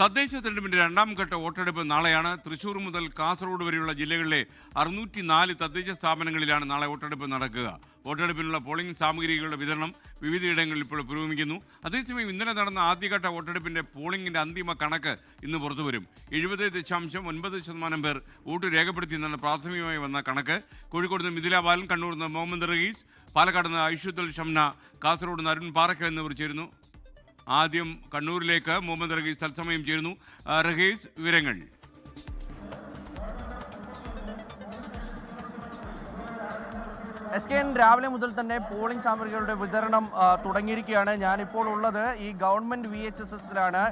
തദ്ദേശ തെരഞ്ഞെടുപ്പിന്റെ രണ്ടാം ഘട്ട വോട്ടെടുപ്പ് നാളെയാണ്. തൃശൂർ മുതൽ കാസർഗോഡ് വരെയുള്ള ജില്ലകളിലെ 604 തദ്ദേശ സ്ഥാപനങ്ങളിലാണ് നാളെ വോട്ടെടുപ്പ് നടക്കുക. വോട്ടെടുപ്പിനുള്ള പോളിംഗ് സാമഗ്രികളുടെ വിതരണം വിവിധയിടങ്ങളിൽ ഇപ്പോൾ പുരോഗമിക്കുന്നു. അതേസമയം ഇന്നലെ നടന്ന ആദ്യഘട്ട വോട്ടെടുപ്പിന്റെ പോളിംഗിന്റെ അന്തിമ കണക്ക് ഇന്ന് പുറത്തുവരും. 70.9% പേർ വോട്ട് രേഖപ്പെടുത്തിയെന്നാണ് പ്രാഥമികമായി വന്ന കണക്ക്. കോഴിക്കോട് നിന്ന് മിഥില ബാലൻ, കണ്ണൂർ നിന്ന് മുഹമ്മദ് റഹീസ്, പാലക്കാട് നിന്ന് ഐഷുദ്ദുൽ ഷംന, കാസർഗോഡ് നിന്ന് അരുൺ പാറക്കൽ എന്നിവർ ചേരുന്നു. ആദ്യം കണ്ണൂരിലേക്ക് മുഹമ്മദ് റഹീസ് തത്സമയം ചേരുന്നു. റഹീസ്, വിവരങ്ങൾ. SKN രാവിലെ മുതൽ തന്നെ പോളിംഗ് സാമഗ്രികളുടെ വിതരണം തുടങ്ങിയിരിക്കുകയാണ്. ഞാനിപ്പോൾ ഉള്ളത് ഈ ഗവൺമെന്റ് VHSSലാണ്.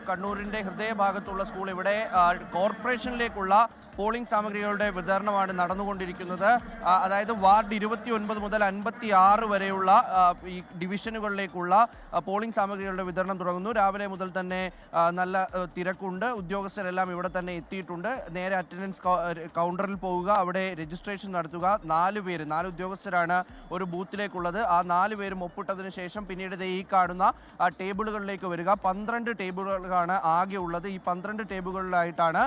കണ്ണൂരിന്റെ ഹൃദയഭാഗത്തുള്ള സ്കൂൾ. ഇവിടെ കോർപ്പറേഷനിലേക്കുള്ള പോളിംഗ് സാമഗ്രികളുടെ വിതരണമാണ് നടന്നുകൊണ്ടിരിക്കുന്നത്. അതായത് വാർഡ് 29 മുതൽ 56 വരെയുള്ള ഈ ഡിവിഷനുകളിലേക്കുള്ള പോളിംഗ് സാമഗ്രികളുടെ വിതരണം തുടങ്ങുന്നു. രാവിലെ മുതൽ തന്നെ നല്ല തിരക്കുണ്ട്. ഉദ്യോഗസ്ഥരെല്ലാം ഇവിടെ തന്നെ എത്തിയിട്ടുണ്ട്. നേരെ അറ്റൻഡൻസ് കൗണ്ടറിൽ പോവുക, അവിടെ രജിസ്ട്രേഷൻ നടത്തുക. 4 ഉദ്യോഗസ്ഥരാണ് ഒരു ബൂത്തിലേക്കുള്ളത്. ആ 4 പേരും ഒപ്പിട്ടതിന് ശേഷം പിന്നീട് ഈ കാണുന്ന ടേബിളുകളിലേക്ക് വരിക. 12 ടേബിളുകളാണ് ആകെ ഉള്ളത്. ഈ 12 ടേബിളുകളിലായിട്ടാണ്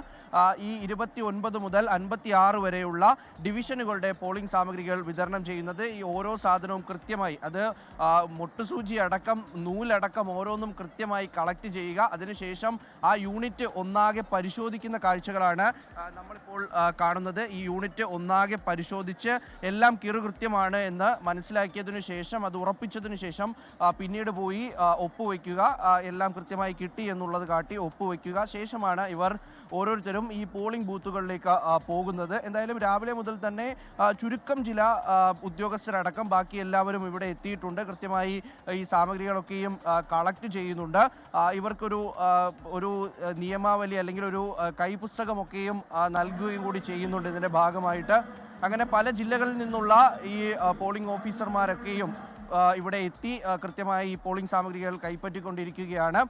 ഈ 29 മുതൽ 56 വരെയുള്ള ഡിവിഷനുകളുടെ പോളിംഗ് സാമഗ്രികൾ വിതരണം ചെയ്യുന്നത്. ഈ ഓരോ സാധനവും കൃത്യമായി, അത് മുട്ടുസൂചി അടക്കം നൂലടക്കം ഓരോന്നും കൃത്യമായി കളക്ട് ചെയ്യുക. അതിനുശേഷം ആ യൂണിറ്റ് ഒന്നാകെ പരിശോധിക്കുന്ന കാഴ്ചകളാണ് നമ്മളിപ്പോൾ കാണുന്നത്. ഈ യൂണിറ്റ് ഒന്നാകെ പരിശോധിച്ച് എല്ലാം കൃത്യമാണ് എന്ന് മനസ്സിലാക്കിയതിനു ശേഷം, അത് ഉറപ്പിച്ചതിനു ശേഷം പിന്നീട് പോയി ഒപ്പുവെക്കുക. എല്ലാം കൃത്യമായി കിട്ടി എന്നുള്ളത് കാട്ടി ഒപ്പുവെക്കുക. ശേഷമാണ് ഇവർ ഓരോരുത്തരും ഈ പോളിംഗ് ബൂത്തുകളിലേക്ക് പോകുന്നത്. എന്തായാലും രാവിലെ മുതൽ തന്നെ ചുരുക്കം ചില ഉദ്യോഗസ്ഥരടക്കം ബാക്കി എല്ലാവരും ഇവിടെ എത്തിയിട്ടുണ്ട്. കൃത്യമായി ഈ സാമഗ്രികളൊക്കെയും കളക്ട് ചെയ്യുന്നുണ്ട്. ഇവർക്കൊരു നിയമാവലി അല്ലെങ്കിൽ ഒരു കൈപുസ്തകമൊക്കെയും നൽകുകയും കൂടി ചെയ്യുന്നുണ്ട് ഇതിൻ്റെ ഭാഗമായിട്ട്. അങ്ങനെ പല ജില്ലകളിൽ നിന്നുള്ള ഈ പോളിംഗ് ഓഫീസർമാരൊക്കെയും ഇവിടെ എത്തി കൃത്യമായി ഈ പോളിംഗ് സാമഗ്രികൾ കൈപ്പറ്റിക്കൊണ്ടിരിക്കുകയാണ്.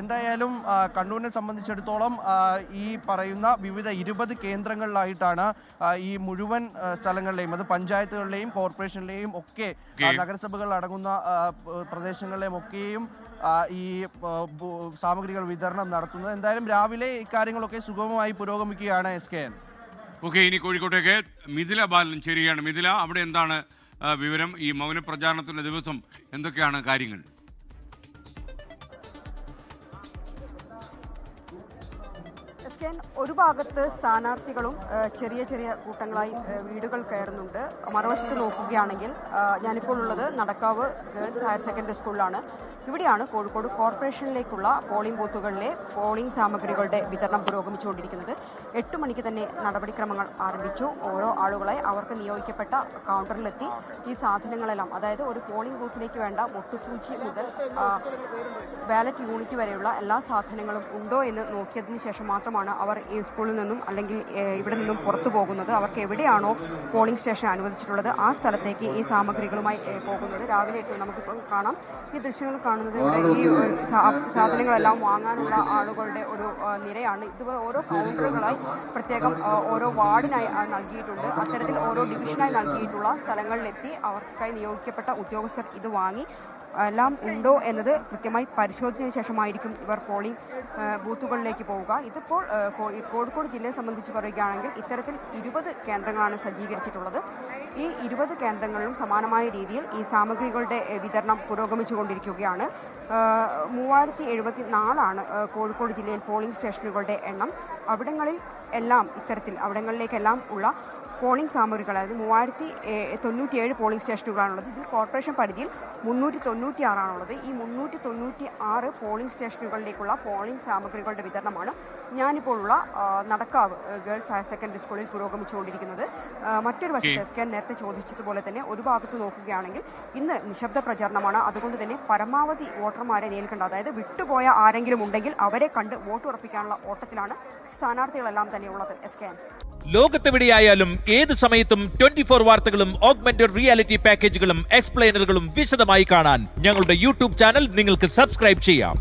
എന്തായാലും കണ്ണൂരിനെ സംബന്ധിച്ചിടത്തോളം ഈ പറയുന്ന വിവിധ 20 കേന്ദ്രങ്ങളിലായിട്ടാണ് ഈ മുഴുവൻ സ്ഥലങ്ങളിലെയും, അത് പഞ്ചായത്തുകളിലെയും കോർപ്പറേഷനിലെയും ഒക്കെ നഗരസഭകൾ അടങ്ങുന്ന പ്രദേശങ്ങളിലെയും ഒക്കെയും ഈ സാമഗ്രികൾ വിതരണം നടത്തുന്നത്. എന്തായാലും രാവിലെ ഇക്കാര്യങ്ങളൊക്കെ സുഗമമായി പുരോഗമിക്കുകയാണ്. SKN. ഓക്കെ, ഇനി കോഴിക്കോട്ടേക്ക് മിഥില ബാലൻ ചേരുകയാണ്. മിഥില, അവിടെ എന്താണ് വിവരം? ഈ മൗനപ്രചാരണത്തിന്റെ ദിവസം എന്തൊക്കെയാണ് കാര്യങ്ങൾ? ഒരു ഭാഗത്ത് സ്ഥാനാർത്ഥികളും ചെറിയ ചെറിയ കൂട്ടങ്ങളായി വീടുകൾ കയറുന്നുണ്ട്. മറുവശത്ത് നോക്കുകയാണെങ്കിൽ ഞാനിപ്പോൾ ഉള്ളത് നടക്കാവ് ഗേൾസ് ഹയർ സെക്കൻഡറി സ്കൂളിലാണ്. ഇവിടെയാണ് കോഴിക്കോട് കോർപ്പറേഷനിലേക്കുള്ള പോളിംഗ് ബൂത്തുകളിലെ പോളിംഗ് സാമഗ്രികളുടെ വിതരണം പുരോഗമിച്ചുകൊണ്ടിരിക്കുന്നത്. 8 മണിക്ക് തന്നെ നടപടിക്രമങ്ങൾ ആരംഭിച്ചു. ഓരോ ആളുകളായി അവർക്ക് നിയോഗിക്കപ്പെട്ട കൗണ്ടറിലെത്തി ഈ സാധനങ്ങളെല്ലാം, അതായത് ഒരു പോളിംഗ് ബൂത്തിലേക്ക് വേണ്ട മുട്ടുസൂചി മുതൽ ബാലറ്റ് യൂണിറ്റ് വരെയുള്ള എല്ലാ സാധനങ്ങളും ഉണ്ടോ എന്ന് നോക്കിയതിന് ശേഷം മാത്രമാണ് അവർ ഈ സ്കൂളിൽ നിന്നും അല്ലെങ്കിൽ ഇവിടെ നിന്നും പുറത്തു പോകുന്നത്. അവർക്ക് എവിടെയാണോ പോളിംഗ് സ്റ്റേഷൻ അനുവദിച്ചിട്ടുള്ളത് ആ സ്ഥലത്തേക്ക് ഈ സാമഗ്രികളുമായി പോകുന്നത്. രാവിലെ നമുക്കിപ്പോൾ കാണാം, ഈ ദൃശ്യങ്ങൾ കാണുന്നത് ഈ സാധനങ്ങളെല്ലാം വാങ്ങാനുള്ള ആളുകളുടെ ഒരു നിരയാണ്. ഇതുപോലെ ഓരോ കൗണ്ടറുകളായി പ്രത്യേകം ഓരോ വാർഡിനായി നൽകിയിട്ടുണ്ട്. അത്തരത്തിൽ ഓരോ ഡിവിഷനായി നൽകിയിട്ടുള്ള സ്ഥലങ്ങളിലെത്തി അവർക്കായി നിയോഗിക്കപ്പെട്ട ഉദ്യോഗസ്ഥർ ഇത് വാങ്ങി എല്ലാം ഉണ്ടോ എന്നത് കൃത്യമായി പരിശോധിച്ചതിന് ശേഷമായിരിക്കും ഇവർ പോളിംഗ് ബൂത്തുകളിലേക്ക് പോവുക. ഇതിപ്പോൾ കോഴിക്കോട് ജില്ലയെ സംബന്ധിച്ച് പറയുകയാണെങ്കിൽ ഇത്തരത്തിൽ 20 കേന്ദ്രങ്ങളാണ് സജ്ജീകരിച്ചിട്ടുള്ളത്. ഈ 20 കേന്ദ്രങ്ങളിലും സമാനമായ രീതിയിൽ ഈ സാമഗ്രികളുടെ വിതരണം പുരോഗമിച്ചുകൊണ്ടിരിക്കുകയാണ്. 3074 കോഴിക്കോട് ജില്ലയിൽ പോളിംഗ് സ്റ്റേഷനുകളുടെ എണ്ണം. അവിടങ്ങളിലേക്കെല്ലാം ഉള്ള പോളിംഗ് സാമഗ്രികൾ, അതായത് 3097 പോളിംഗ് സ്റ്റേഷനുകളാണുള്ളത്. ഇതിൽ കോർപ്പറേഷൻ പരിധിയിൽ 396 ഈ 396 പോളിംഗ് സ്റ്റേഷനുകളിലേക്കുള്ള പോളിംഗ് സാമഗ്രികളുടെ വിതരണമാണ് ഞാനിപ്പോൾ ഉള്ള നടക്കാവ് ഗേൾസ് ഹയർ സെക്കൻഡറി സ്കൂളിൽ പുരോഗമിച്ചുകൊണ്ടിരിക്കുന്നത്. മറ്റൊരു വശത്ത് SKN നേരത്തെ ചോദിച്ചതുപോലെ തന്നെ ഒരു ഭാഗത്ത് നോക്കുകയാണെങ്കിൽ ഇന്ന് നിശബ്ദ പ്രചാരണമാണ്. അതുകൊണ്ട് തന്നെ പരമാവധി വോട്ടർമാരെ നേരിൽക്കണ്ട, അതായത് വിട്ടുപോയ ആരെങ്കിലും ഉണ്ടെങ്കിൽ അവരെ കണ്ട് വോട്ട് ഉറപ്പിക്കാനുള്ള ഓട്ടത്തിലാണ് സ്ഥാനാർത്ഥികളെല്ലാം തന്നെ ഉള്ളത്. SKN. ലോകത്തെവിടെയായാലും ഏത് സമയത്തും 24 വാർത്തകളും ഓഗ്മെന്റഡ് റിയാലിറ്റി പാക്കേജുകളും എക്സ്പ്ലെയിനറുകളും വിശദമായി കാണാൻ ഞങ്ങളുടെ YouTube ചാനൽ നിങ്ങൾക്ക് സബ്സ്ക്രൈബ് ചെയ്യാം.